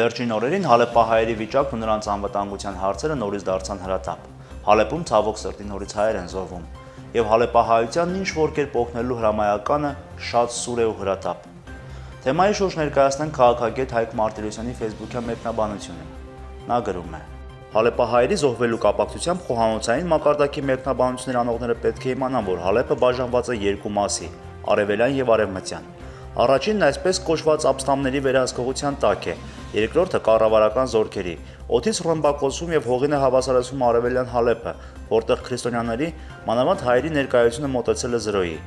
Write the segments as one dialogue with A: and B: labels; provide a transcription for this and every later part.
A: Վերջին օրերին հալեպահայերի վիճակն ու նրանց անվտանգության հարցերը նորից դարձան հրատապ։ Հալեպում ցավոք սրտի նորից հայեր են զոհվում, եւ հալեպահայությանն ինչ որ կերպ օգնելու հրամայականը շատ սուր է ու հրատապ։ Թեմայի շուրջ ներկայացնենք քաղաքագետ Հայկ Մարտիրոսյանի Facebook-յան մեկնաբանությունը։ Նա գրում է. Հալեպահայերի զոհվելու կապակցությամբ խոհանոցային մակարդակի մեկնաբանություններ անողները պետք է իմանան, որ Հալեպը բաժանված է երկու մասի՝ արևելյան եւ արևմտյան։ Առաջինն այսպես կոչված ապստամբների վերահսկողության տակ է, երկրորդը կառավարական զորքերի։ Օդից ռմբակոծում եւ հողին է հավասարացում արևելյան Հալեպը, որտեղ քրիստոնյաների, մանավանդ հայերի ներկայությունը մոտեցել է 0-ի։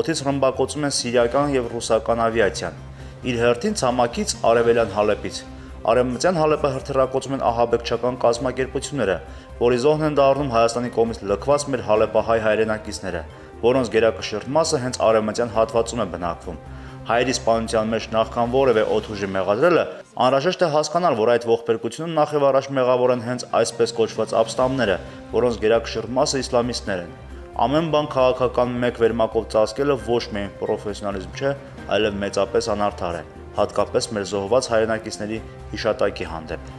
A: Օդից ռմբակոծում են սիրիական եւ ռուսական ավիացիան։ Իր հերթին ցամաքից արևելյան Հալեպից։ Արևմտյան Հալեպը հրթիռակոծում են ահաբեկչական կազմակերպությունները, որի զոհն են դառնում Հայաստանի կողմից լքված մեր հալեպահայ հայրենակիցները, որոնց գերակշիռ մասը հենց արևմտյան հատվածում է բնակվում։ Հայերի սպանության մեջ նախքան որևէ օդուժի մեղադրելը, անհրաժեշտ է հասկանալ, որ այդ ողբերգությունը նախ եւ առաջ մեղավոր են հենց այսպես կոչված ապստամբները, որոնց գերակշիռ մասը իսլամիստներ են։ Ամեն բան քաղաքական մեկ վերմակով ծածկելը ոչ միայն պրոֆեսիոնալիզմ չէ, այլև մեծապես անարդար է, հատկապես մեր զոհված հայրենակիցների հիշատակի հանդեպ։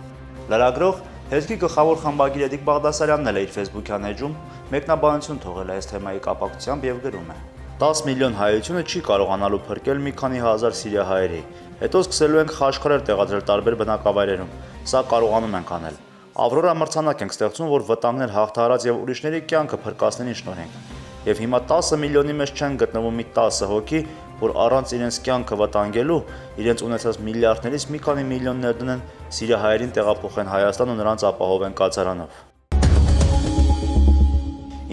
A: Լրագրող Հերթի գլխավոր խմբագիր Էդիկ Բաղդասարյանն էլ է իր Facebook-յան էջում մեկնաբանություն թողել այս թեմայի կապակցությամբ եւ գրում է. 10 միլիոն հայությունը չի կարողանալու փրկել մի քանի հազար սիրիահայերի, հետո սկսելու ենք խաչքարեր տեղադրել տարբեր բնակավայրերում, սա կարողանում ենք անել։ Ավրորա մրցանակ ենք ստեղծում, որ վտանգներ հաղթահարած եւ ուրիշների կյանքը փրկածներին շնորհենք։ Եվ հիմա 10 միլիոնի մեջ չեն գտնվում մի 10 հոգի, որ առանց իրենց կյանքը վտանգելու, իրենց ունեցած միլիարդներից մի քանի միլիոն ներդնեն սիրիահայերին տեղափոխեն Հայաստան ու նրանց ապահովեն կացարանով։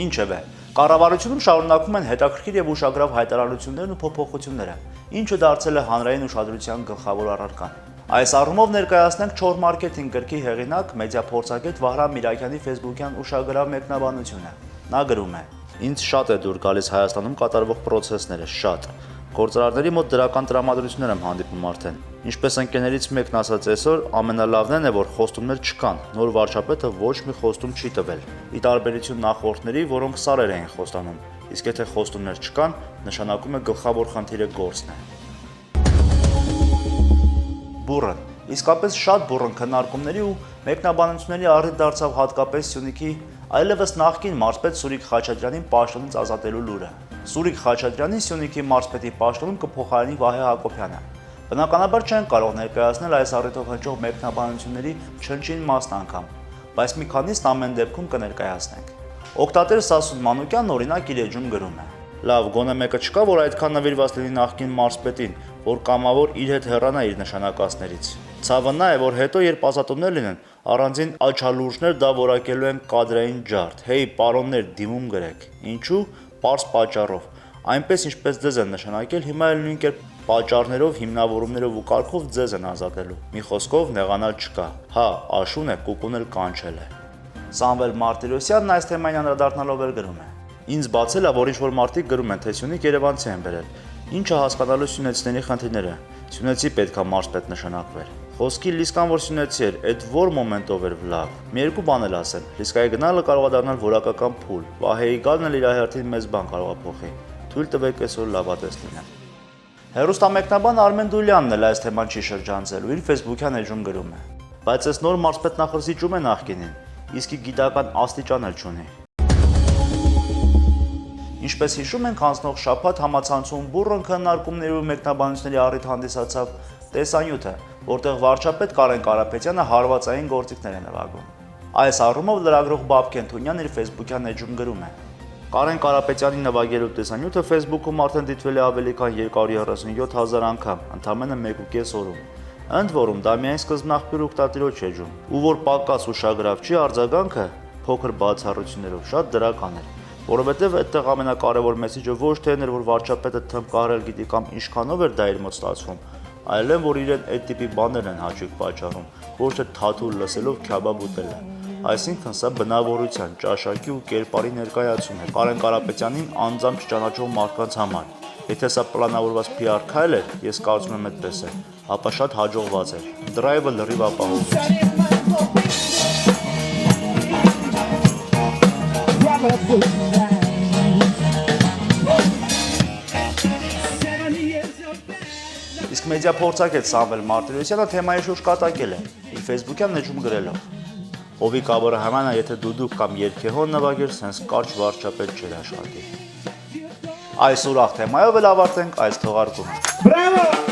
A: Ինչևէ, կառավարությունում շարունակվում են հետաքրքիր եւ ուշագրավ հայտարարություններն ու փոփոխությունները, ինչը դարձել է հանրային ուշադրության գլխավոր առարկան։ Այս առումով ներկայացնենք Չոր մարքեթինգ գրքի հեղինակ մեդիա փորձագետ Վահրամ Միրաքյանի Facebook-յան ուշագրավ մեկնաբանությունը։ Նա գրում է. Ինձ շատ է դուր գալիս Հայաստանում կատարվող process-ները, շատ։ Գործարարների մոտ դրական տրամադրություններ եմ հանդիպում արդեն։ Ինչպես ընկերներից մեկն ասաց այսօր, ամենալավն է, որ խոստումներ չկան, նոր վարչապետը ոչ մի խոստում չի տվել։ Ի տարբերություն նախորդների, որոնք սարեր էին խոստանում, իսկ եթե խոստումներ չկան, նշանակում է գլխավոր խնդիրը գործն է։ Բուռն։ Իսկապես շատ բուռն քննարկումների ու մեկնաբանությունների առիթ դարձավ հատկապես Սյունիքի այլևս նախկին մարզպետ Սուրիկ Խաչատրյանին պաշտոնից ազատելու լուրը։ Սուրիկ Խաչատրյանին Սյունիքի մարզպետի պաշտոնում կփոխարինի Վահե Հակոբյանը։ Բնականաբար չեն կարող ներկայացնել այս առիթով հնչող մեկնաբանությունների չնչին մասն անգամ, բայց մի քանիսն ամեն դեպքում կներկայացնենք։ Օգտատեր Սասուն Մանուկյանն օրինակ իր էջում գրում է. Լավ, գոնե մեկը չկա, որ այդքան նվիրված լինի նախկին մարզպետին, որ կամավոր իր հետ հեռանա իր նշանակածներից։ Ցավը նա է, որ հետո երբ ազատումներ լինեն, առանձին աչալուրժներ դա որակելու են կադրային ջարդ։ Հեյ, պարոններ, դիմում գրեք։ Ինչու՞։ Պարզ պատճառով։ Այնպես ինչպես ձեզ են նշանակել, հիմա էլ նույն կերպ պատճառներով, հիմնավորումներով ու կարգով ձեզ են ազատելու։ Մի խոսքով նեղանալ չկա։ Հա, աշուն է, կուկուն էլ կանչել է։ Սամվել Մարտիրոսյանն այս թեմային անդրադառնալով էլ գրում է. Ինձ բացել է, որ ինչ-որ մարդիկ գրում են, թե Սյունիք երևանցի են բերել։ Ինչը հասկանալու սյունեցիների խնդիրները։ Սյունեցի պետքա մարզպետ նշանակվեր։ Խոսքի Լիսկան որ սյունեցի էր, այդ որ մոմենտով էր լավ։ Մի երկու բան էլ ասեմ։ Լիսկայի գնալը կարող է դառնալ որակական փուլ։ Վահեի գալն էլ իր հերթին մեծ բան կարող է փոխի։ Թույլ տվեք այսօր լավատես լինեմ։ Հերոստամեկնաբան Արմեն Դուլյանն էլ այս թեման չի շրջանցելու, իր Facebook-յան էջում գրում է. Բայց այս նոր մարզպետ նախրզիջում է նախկինին, իսկ գիտական աստիճան էլ չունի։ Ինչպես հիշում ենք, անցնող շաբաթ համացանցում բուռն քննարկումների ու մեկնաբանությունների առիթ հանդիսացավ տեսանյութը, որտեղ վարչապետ Կարեն Կարապետյանը հարվածային գործիքներ է նվագում։ Այս առումով լրագրող Բաբկեն Թունյանն իր Facebook-յան էջում գրում է. Կարեն Կարապետյանի նվագելու տեսանյութը Facebook-ում արդեն դիտվել է ավելի քան 237,000 անգամ, ընդամենը 1.5 օրում։ Ընդ որում դա միայն սկզբնաղբյուր ուխտատիրոջ էջում, ու որ պակաս ուշագրավ չի, արձագանքը փոքր բացառություններով շատ դրական էր։ Որովհետև այդտեղ ամենակարևոր մեսիջը ոչ թե էր, որ վարչապետը թմբկահարել գիտի կամ ինչքանով էր դա իր մոտ ստացվում, այլև որ իրեն այդ տիպի բաներ են հաճույք պատճառում, ոչ թե թաթուլ լսելով քյաբաբ ուտելը։ Այսինքն սա բնավորության, ճաշակի ու կերպարի ներկայացում է Կարեն Կարապետյանին անձամբ չճանաչող մարդկանց համար։ Եթե սա պլանավորված PR քայլ էր, ես կարծում եմ այդպես է, ապա շատ հաջողված էր։ Դրայվը լրիվ ապահովվեց։ Իսկ մեդիա փորձագետ Սամվել Մարտիրոսյանը թեմայի շուրջ կատակել է իր Facebook-յան էջում գրելով. Հովիկ Աբրահամյանը եթե դուդուկ կամ երգեհոն նվագեր, սենց կարճ վարչապետ չէր աշխատի։ Այս ուրախ թեմայով էլ ավարտենք այս թողարկումը։
B: Բրավո!